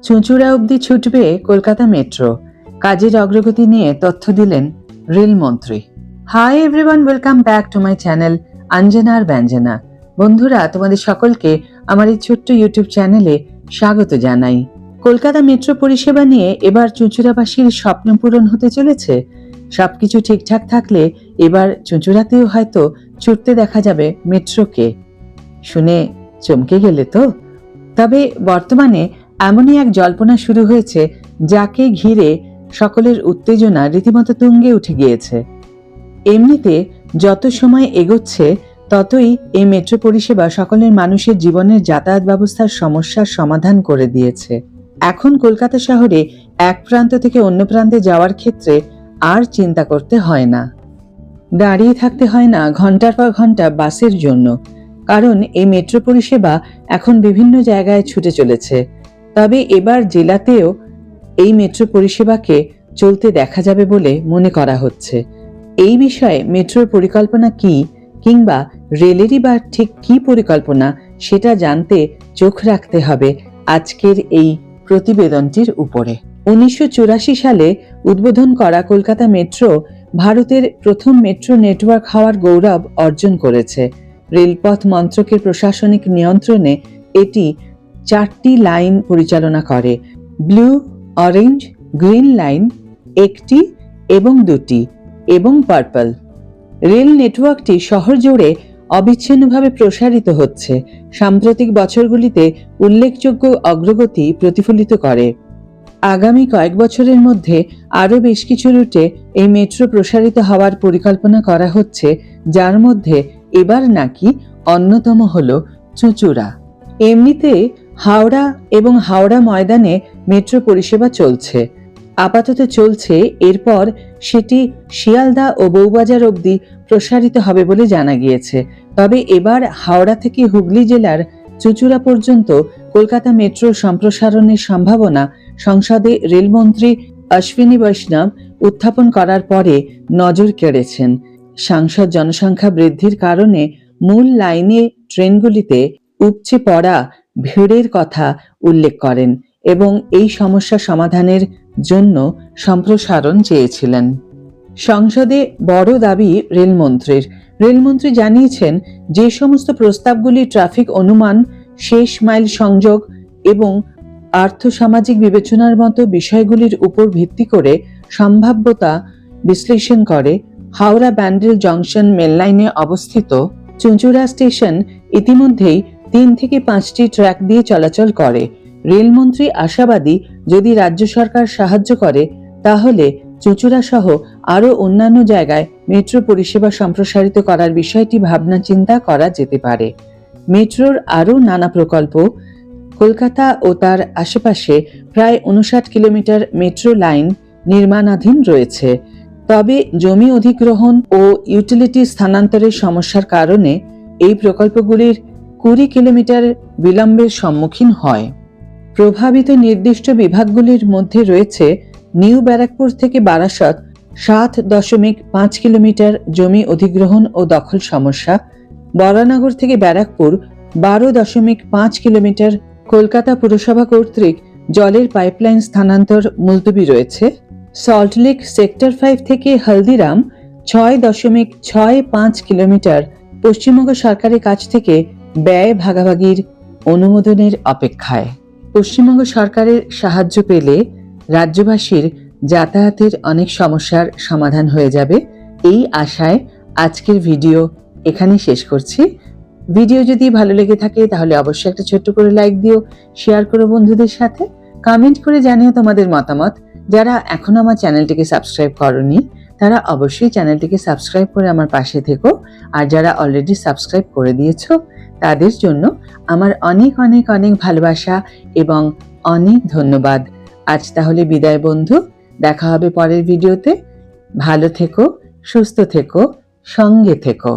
চুঁচুড়া অবধি ছুটবে কলকাতা মেট্রো, কাজের অগ্রগতি নিয়ে তথ্য দিলেন রেলমন্ত্রী। Hi everyone, welcome back to my channel Anjana আর ব্যঞ্জনা। বন্ধুরা, তোমাদের সকলকে আমার এই ছোট্ট ইউটিউব চ্যানেলে স্বাগত জানাই। কলকাতা মেট্রো পরিষেবা নিয়ে এবার চুঁচুড়াবাসীর স্বপ্ন পূরণ হতে চলেছে। সবকিছু ঠিকঠাক থাকলে এবার চুঁচুড়াতেও হয়তো ছুটতে দেখা যাবে মেট্রোকে। শুনে চমকে গেলে তো? তবে বর্তমানে এমনই এক জল্পনা শুরু হয়েছে যাকে ঘিরে সকলের উত্তেজনা রীতিমতো তুঙ্গে উঠে গিয়েছে। এমনিতে যত সময় এগোচ্ছে ততই এই মেট্রো পরিষেবা সকলের মানুষের জীবনের যাতায়াত ব্যবস্থার সমস্যার সমাধান করে দিয়েছে। এখন কলকাতা শহরে এক প্রান্ত থেকে অন্য প্রান্তে যাওয়ার ক্ষেত্রে আর চিন্তা করতে হয় না, দাঁড়িয়ে থাকতে হয় না ঘন্টার পর ঘন্টা বাসের জন্য, কারণ এই মেট্রো পরিষেবা এখন বিভিন্ন জায়গায় ছুটে চলেছে। তবে এবার জেলাতেও এই মেট্রো পরিষেবাকে চলতে দেখা যাবে বলে মনে করা হচ্ছে। এই বিষয়ে মেট্রোর পরিকল্পনা কি, কিংবা রেলেরই বা ঠিক কি পরিকল্পনা, সেটা জানতে চোখ রাখতে হবে আজকের এই প্রতিবেদনটির উপরে। 1984 সালে উদ্বোধন করা কলকাতা মেট্রো ভারতের প্রথম মেট্রো নেটওয়ার্ক হওয়ার গৌরব অর্জন করেছে। রেলপথ মন্ত্রকের প্রশাসনিক নিয়ন্ত্রণে এটি 4টি লাইন পরিচালনা করে। ব্লু, অরেঞ্জ, গ্রিন লাইন 1টি এবং 2টি এবং পার্পল। রেল নেটওয়ার্কটি শহর জুড়ে অবিচ্ছিন্নভাবে প্রসারিত হচ্ছে, সাম্প্রতিক বছরগুলিতে উল্লেখযোগ্য অগ্রগতি প্রতিফলিত করে। আগামী কয়েক বছরের মধ্যে আরও বেশ কিছু রুটে এই মেট্রো প্রসারিত হওয়ার পরিকল্পনা করা হচ্ছে, যার মধ্যে এবার নাকি অন্যতম হল চুঁচুড়া। এমনিতে হাওড়া এবং হাওড়া ময়দানে মেট্রো পরিষেবা চলছে, আপাতত চলছে। এরপর সেটি শিয়ালদা ও বউবাজার অবধি প্রসারিত হবে বলে জানা গিয়েছে। তবে এবার হাওড়া থেকে হুগলি জেলার চুঁচুড়া পর্যন্ত কলকাতা মেট্রো সম্প্রসারণের সম্ভাবনা সংসদে রেলমন্ত্রী অশ্বিনী বৈষ্ণব উত্থাপন করার পরে নজর কেড়েছেন। সাংসদ জনসংখ্যা বৃদ্ধির কারণে মূল লাইনে ট্রেনগুলিতে উপচে পড়া ভিড়ের কথা উল্লেখ করেন এবং এই সমস্যা সমাধানের জন্য সম্প্রসারণ চেয়েছিলেন। সংসদে বড় দাবি রেলমন্ত্রীর। রেলমন্ত্রী জানিয়েছেন, যে সমস্ত প্রস্তাবগুলি ট্রাফিক অনুমান, শেষ মাইল সংযোগ এবং আর্থসামাজিক বিবেচনার মতো বিষয়গুলির উপর ভিত্তি করে সম্ভাব্যতা বিশ্লেষণ করে, হাওড়া ব্যান্ডেল জংশন মেললাইনে অবস্থিত চুঁচুড়া স্টেশন ইতিমধ্যেই 3 থেকে 5টি ট্র্যাক দিয়ে চলাচল করে। রেলমন্ত্রী আশাবাদী, যদি রাজ্য সরকার সাহায্য করে তাহলে চুঁচুড়া সহ আরও অন্যান্য জায়গায় মেট্রো পরিষেবা সম্প্রসারিত করার বিষয়টি ভাবনা চিন্তা করা যেতে পারে। মেট্রোর আরও নানা প্রকল্প। কলকাতা ও তার আশেপাশে প্রায় 59 কিলোমিটার মেট্রো লাইন নির্মাণাধীন রয়েছে। তবে জমি অধিগ্রহণ ও ইউটিলিটি স্থানান্তরের সমস্যার কারণে এই প্রকল্পগুলির 20 কিলোমিটার বিলম্বের সম্মুখীন হয়। প্রভাবিত নির্দিষ্ট বিভাগগুলির মধ্যে রয়েছে নিউ ব্যারাকপুর থেকে বারাসত 7.5 কিলোমিটার জমি অধিগ্রহণ ও দখল সমস্যা, বরানগর থেকে ব্যারাকপুর 12.5 কিলোমিটার কলকাতা পুরসভা কর্তৃক জলের পাইপলাইন স্থানান্তর মুলতবি রয়েছে, সল্টলেক সেক্টর 5 থেকে হলদিরাম 6.65 কিলোমিটার পশ্চিমবঙ্গ সরকারের কাছ থেকে ব্যয় ভাগাভাগির অনুমোদনের অপেক্ষায়। পশ্চিমবঙ্গ সরকারের সাহায্য পেলে রাজ্যবাসীর যাতায়াতের অনেক সমস্যার সমাধান হয়ে যাবে, এই আশায় আজকের ভিডিও এখানেই শেষ করছি। ভিডিও যদি ভালো লেগে থাকে তাহলে অবশ্যই একটা ছোট্ট করে লাইক দিও, শেয়ার করো বন্ধুদের সাথে, কমেন্ট করে জানিও তোমাদের মতামত। যারা এখনো আমার চ্যানেলটিকে সাবস্ক্রাইব করোনি তারা অবশ্যই চ্যানেলটিকে সাবস্ক্রাইব করে আমার পাশে থেকো, আর যারা অলরেডি সাবস্ক্রাইব করে দিয়েছো তাদের জন্য আমার অনেক অনেক অনেক ভালোবাসা এবং অনেক ধন্যবাদ। আজ তাহলে বিদায় বন্ধু, দেখা হবে পরের ভিডিওতে। ভালো থেকো, সুস্থ থেকো, সঙ্গে থেকো।